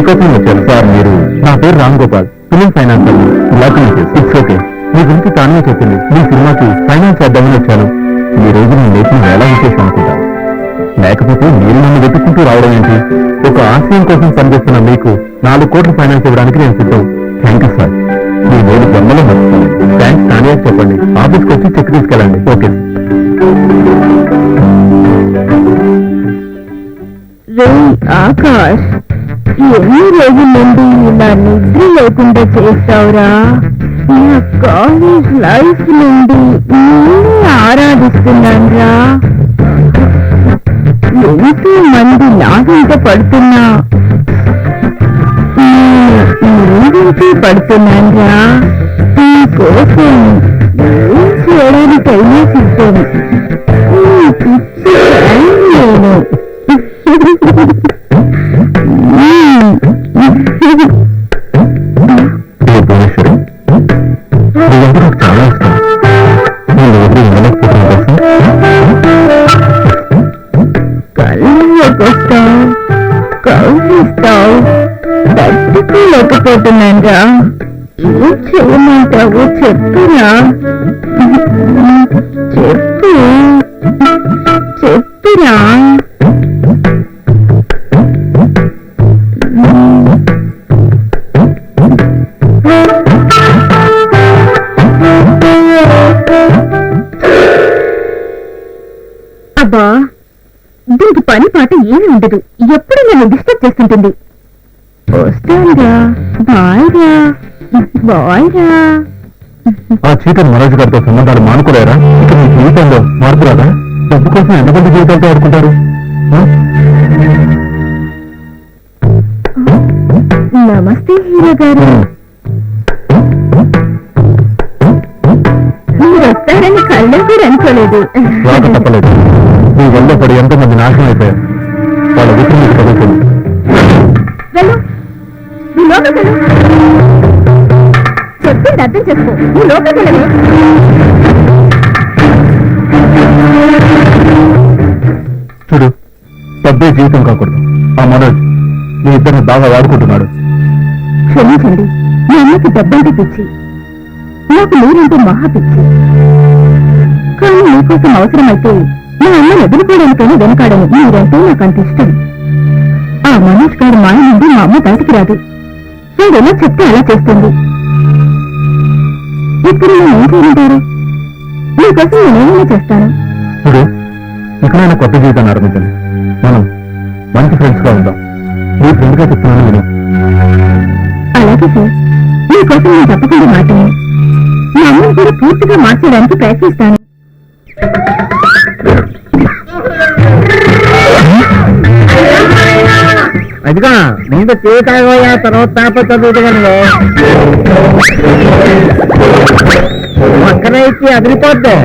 మీకోసం వచ్చాను సార్. మీరు నా పేరు Ram Gopal, film finance it's okay. మీ గురించి తానే చెప్పింది. మీ సినిమాకి ఫైనాన్స్ చేద్దామని వచ్చాను. ఈ రోజు నేను లేచిన వేళ విశేషం అనుకుంటాను. లేకపోతే మీరు నన్ను వెతుక్కుంటూ రావడం ఏంటి? ఒక ఆశయం కోసం పనిచేస్తున్న మీకు 4 కోట్ల ఫైనాన్స్ ఇవ్వడానికి నేను సిద్ధం. Thank you sir. మీ వేలు జన్మలో మర్చిపోండి. థ్యాంక్స్ తానే చెప్పండి. ఆఫీస్కి వచ్చి చెక్ తీసుకెళ్ళండి. ఓకే. ఆకాష్, ఎన్ని రోజుల నుండి ఇలా నిద్ర లేకుండా చేస్తావురా? నా కాలేజ్ లైఫ్ నుండి నిన్నే ఆరాధిస్తున్నాను రా. ఎంతో మంది నాగంట పడుతున్నా నీగంటే పడుతున్నాను రా. నీ కోసం ఏం చేయడానికైనా సిద్ధం. నీ పిచ్చి నేను చాలా ఇష్టం. కళ్ళకొస్తావు, కౌగిస్తావు, తట్టుకోలేకపోతున్నాను రా. ఏం చేయమంటావు చెప్పురా. చెప్పు చెప్పురా. అబ్బా, దీనికి పని పాట ఏమి ఉండదు. ఎప్పుడు నన్ను డిస్టర్బ్ చేస్తుంటుంది. వస్తానురా. బాయ్రా బాయ్రా. ఆ చీటర్ మనోజ్ గారితో సంబంధాలు మానుకోలేరా? ఇక మీ జీవితంలో మార్పు రాదా? డబ్బు కోసం ఎంతమంది జీవితాలతో ఆడుకుంటారు? నమస్తే హీరో గారు. మీరు వస్తారని కళ్ళలో కూడా అనుకోలేదు. రాక తప్పలేదు. మీ వల్ల పడి ఎంతో మంది నాశనం అయిపోయారు. వాళ్ళ విషయం మీకు తగ్గుతుంది. చెప్పింది అర్థం చేసుకో. నువ్వు లోపలికి వెళ్ళవే. చూడు, డబ్బే జీవితం కాకూడదు. ఆ మనోజ్ మీ ఇద్దరిని బాగా వాడుకుంటున్నాడు. క్షమించండి, మీ అమ్మకి డబ్బంటే పిచ్చి, నాకు మీరంటే మహా పిచ్చి. కానీ మీకోసం అవసరమైతే మా అమ్మని ఎదుర్కోవడానికైనా వెనకాడని మీరంటే నాకు అంత ఇష్టం. ఆ మనోజ్ గారి మాయ నుండి మా అమ్మ బయటికి రాదు. మీరు ఎలా చెప్తే అలా చేస్తుంది. ఇప్పుడు నేను ఏం చేయమంటారు? మీకోసం నేనేమైనా చేస్తాను. చూడు, ఇకనైనా కొత్త జీవితాన్ని ఆరంభించండి. మనం మంచి ఫ్రెండ్స్ గా ఉందాం. మీ ఫ్రెండ్ గా చెప్తున్నాను నేను. అలాగే సార్, మీకోసం నేను తప్పకుండా మాట్లాడాను. మా అమ్మని కూడా పూర్తిగా మార్చడానికి ప్రయత్నిస్తాను. అదిగా ముందు చేతాగోయా, తర్వాత తాపత్రగలను పక్కన ఇచ్చి అదిరిపోద్ది.